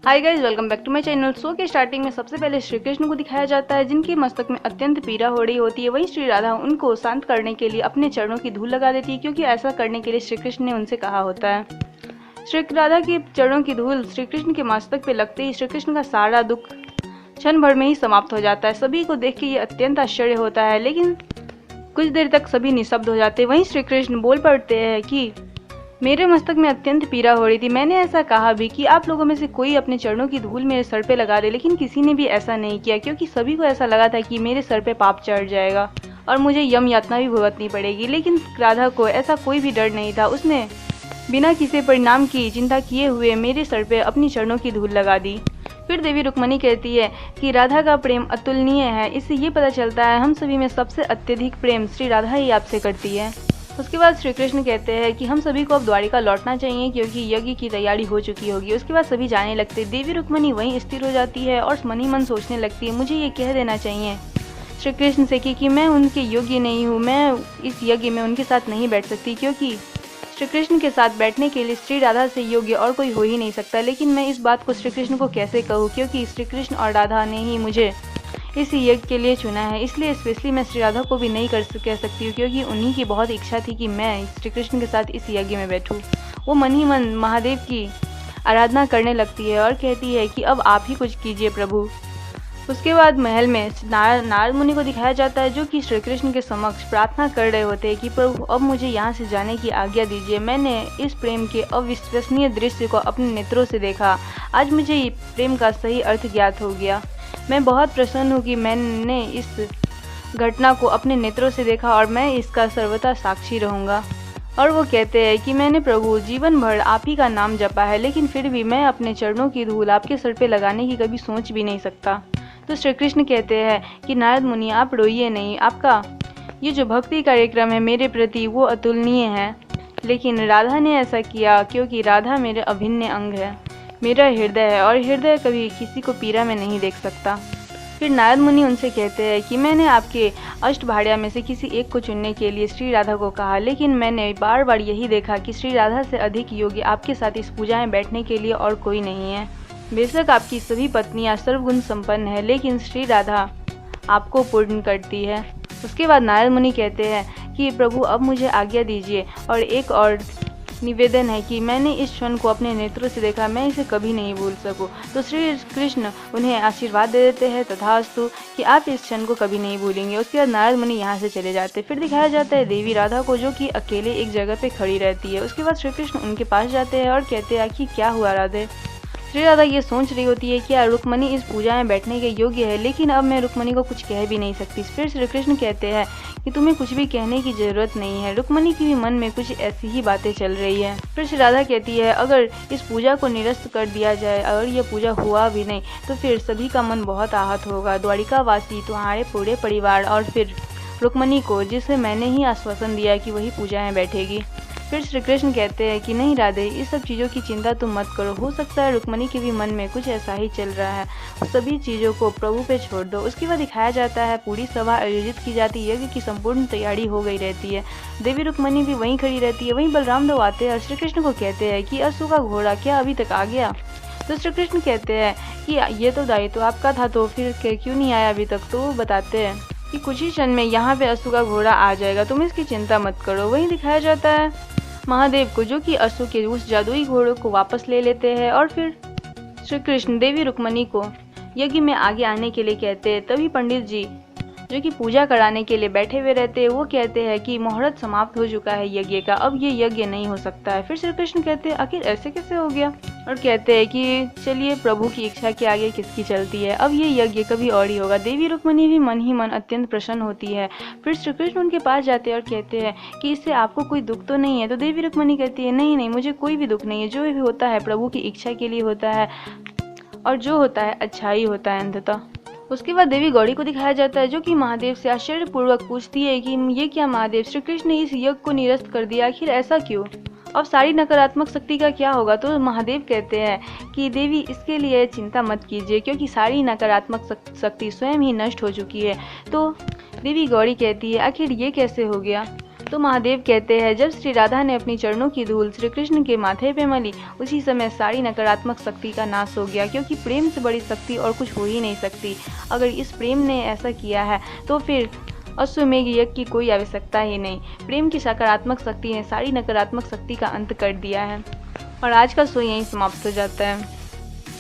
Hi guys, welcome back to my channel. Show के starting में सबसे पहले श्री कृष्ण को दिखाया जाता है, जिनके मस्तक में अत्यंत पीड़ा हो रही होती है। वहीं श्री राधा उनको शांत करने के लिए अपने चरणों की धूल लगा देती है, क्योंकि ऐसा करने के लिए श्री कृष्ण ने उनसे कहा होता है। श्री राधा के चरणों की धूल श्री कृष्ण के मस्तक पे लगते ही श्री कृष्ण का सारा दुख क्षण भर में ही समाप्त हो जाता है। सभी को देख के ये अत्यंत आश्चर्य होता है, लेकिन कुछ देर तक सभी निशब्द हो जाते हैं। वहीं श्री कृष्ण बोल पड़ते हैं कि मेरे मस्तक में अत्यंत पीड़ा हो रही थी। मैंने ऐसा कहा भी कि आप लोगों में से कोई अपने चरणों की धूल मेरे सर पे लगा दे, लेकिन किसी ने भी ऐसा नहीं किया, क्योंकि सभी को ऐसा लगा था कि मेरे सर पे पाप चढ़ जाएगा और मुझे यम यातना भी भुगतनी पड़ेगी। लेकिन राधा को ऐसा कोई भी डर नहीं था। उसने बिना किसी परिणाम की चिंता किए हुए मेरे सर पे अपनी चरणों की धूल लगा दी। फिर देवी रुक्मणी कहती है कि राधा का प्रेम अतुलनीय है। इससे ये पता चलता है हम सभी में सबसे अत्यधिक प्रेम श्री राधा ही आपसे करती है। उसके बाद श्री कृष्ण कहते हैं कि हम सभी को अब द्वारिका लौटना चाहिए, क्योंकि यज्ञ की तैयारी हो चुकी होगी। उसके बाद सभी जाने लगते। देवी रुक्मणी वहीं स्थिर हो जाती है और मन ही मन सोचने लगती है, मुझे ये कह देना चाहिए श्री कृष्ण से कि मैं उनके योग्य नहीं हूँ, मैं इस यज्ञ में उनके साथ नहीं बैठ सकती, क्योंकि श्री कृष्ण के साथ बैठने के लिए श्री राधा से योग्य और कोई हो ही नहीं सकता। लेकिन मैं इस बात को श्री कृष्ण को कैसे कहूँ, क्योंकि श्री कृष्ण और राधा ने ही मुझे इस यज्ञ के लिए चुना है। इसलिए स्पेशली मैं श्री राधा को भी नहीं कह सकती हूँ, क्योंकि उन्हीं की बहुत इच्छा थी कि मैं श्री कृष्ण के साथ इस यज्ञ में बैठूँ। वो मन ही मन महादेव की आराधना करने लगती है और कहती है कि अब आप ही कुछ कीजिए प्रभु। उसके बाद महल में नारद मुनि को दिखाया जाता है, जो कि श्री कृष्ण के समक्ष प्रार्थना कर रहे होते हैं कि प्रभु अब मुझे यहाँ से जाने की आज्ञा दीजिए। मैंने इस प्रेम के अविश्वसनीय दृश्य को अपने नेत्रों से देखा। आज मुझे ये प्रेम का सही अर्थ ज्ञात हो गया। मैं बहुत प्रसन्न हूँ कि मैंने इस घटना को अपने नेत्रों से देखा और मैं इसका सर्वथा साक्षी रहूँगा। और वो कहते हैं कि मैंने प्रभु जीवन भर आप ही का नाम जपा है, लेकिन फिर भी मैं अपने चरणों की धूल आपके सर पे लगाने की कभी सोच भी नहीं सकता। तो श्री कृष्ण कहते हैं कि नारद मुनि आप रोइए नहीं, आपका ये जो भक्ति कार्यक्रम है मेरे प्रति वो अतुलनीय है। लेकिन राधा ने ऐसा किया क्योंकि राधा मेरे अभिन्न अंग है, मेरा हृदय है, और हृदय कभी किसी को पीड़ा में नहीं देख सकता। फिर नारद मुनि उनसे कहते हैं कि मैंने आपके अष्टभार्या में से किसी एक को चुनने के लिए श्री राधा को कहा, लेकिन मैंने बार बार यही देखा कि श्री राधा से अधिक योग्य आपके साथ इस पूजा में बैठने के लिए और कोई नहीं है। बेशक आपकी सभी पत्नियां सर्वगुण संपन्न है, लेकिन श्री राधा आपको पूर्ण करती है। उसके बाद नारद मुनि कहते हैं कि प्रभु अब मुझे आज्ञा दीजिए, और एक और निवेदन है कि मैंने इस क्षण को अपने नेत्रों से देखा, मैं इसे कभी नहीं भूल सकूं। तो श्री कृष्ण उन्हें आशीर्वाद दे देते हैं तथास्तु कि आप इस क्षण को कभी नहीं भूलेंगे। उसके बाद नारद मुनि यहाँ से चले जाते। फिर दिखाया जाता है देवी राधा को, जो कि अकेले एक जगह पे खड़ी रहती है। उसके बाद श्री कृष्ण उनके पास जाते हैं और कहते हैं कि क्या हुआ राधे। श्री राधा ये सोच रही होती है कि रुक्मणी इस पूजा में बैठने के योग्य है, लेकिन अब मैं रुक्मणी को कुछ कह भी नहीं सकती। फिर श्री कृष्ण कहते हैं कि तुम्हें कुछ भी कहने की जरूरत नहीं है, रुक्मणी की भी मन में कुछ ऐसी ही बातें चल रही है। फिर श्री राधा कहती है अगर इस पूजा को निरस्त कर दिया जाए, अगर यह पूजा हुआ भी नहीं, तो फिर सभी का मन बहुत आहत होगा, द्वारिका वासी, तुम्हारे पूरे परिवार और फिर रुक्मणी को, जिसे मैंने ही आश्वासन दिया कि वही पूजा में बैठेगी। फिर श्री कृष्ण कहते हैं कि नहीं राधे, इस सब चीज़ों की चिंता तुम मत करो, हो सकता है रुक्मणी के भी मन में कुछ ऐसा ही चल रहा है, सभी चीज़ों को प्रभु पे छोड़ दो। उसके बाद दिखाया जाता है पूरी सभा आयोजित की जाती है, यज्ञ की संपूर्ण तैयारी हो गई रहती है। देवी रुक्मणी भी वहीं खड़ी रहती है। वहीं बलराम देव आते हैं और श्री कृष्ण को कहते हैं कि अश्व का घोड़ा क्या अभी तक आ गया। तो श्री कृष्ण कहते हैं कि ये तो दायित्व आपका था, तो फिर क्यों नहीं आया अभी तक। तो वो बताते हैं कि कुछ ही क्षण में यहाँ पे अश्व का घोड़ा आ जाएगा, तुम इसकी चिंता मत करो। वहीं दिखाया जाता है महादेव को, जो कि अश्व के उस जादुई घोड़े को वापस ले लेते हैं, और फिर श्री कृष्ण देवी रुक्मणी को यज्ञ में आगे आने के लिए कहते हैं। तभी पंडित जी, जो कि पूजा कराने के लिए बैठे हुए रहते हैं, वो कहते हैं कि मुहूर्त समाप्त हो चुका है यज्ञ का, अब ये यज्ञ नहीं हो सकता है। फिर श्री कृष्ण कहते हैं आखिर ऐसे कैसे हो गया, और कहते हैं कि चलिए प्रभु की इच्छा के आगे किसकी चलती है, अब ये यज्ञ कभी और ही होगा। देवी रुक्मणी भी मन ही मन अत्यंत प्रसन्न होती है। फिर श्री कृष्ण उनके पास जाते हैं और कहते हैं कि इससे आपको कोई दुख तो नहीं है। तो देवी रुक्मणी कहती है नहीं नहीं, मुझे कोई भी दुख नहीं है, जो भी होता है प्रभु की इच्छा के लिए होता है, और जो होता है अच्छा ही होता है अंततः। उसके बाद देवी गौरी को दिखाया जाता है, जो कि महादेव से आश्चर्यपूर्वक पूछती है कि ये क्या महादेव, श्री कृष्ण ने इस यज्ञ को निरस्त कर दिया, आखिर ऐसा क्यों, अब सारी नकारात्मक शक्ति का क्या होगा। तो महादेव कहते हैं कि देवी इसके लिए चिंता मत कीजिए, क्योंकि सारी नकारात्मक शक्ति स्वयं ही नष्ट हो चुकी है। तो देवी गौरी कहती है आखिर ये कैसे हो गया। तो महादेव कहते हैं, जब श्री राधा ने अपनी चरणों की धूल श्री कृष्ण के माथे पे मली, उसी समय सारी नकारात्मक शक्ति का नाश हो गया, क्योंकि प्रेम से बड़ी शक्ति और कुछ हो ही नहीं सकती। अगर इस प्रेम ने ऐसा किया है तो फिर अश्वमेघ यज्ञ की कोई आवश्यकता ही नहीं। प्रेम की सकारात्मक शक्ति ने सारी नकारात्मक शक्ति का अंत कर दिया है। और आज का शो यहीं समाप्त हो जाता है।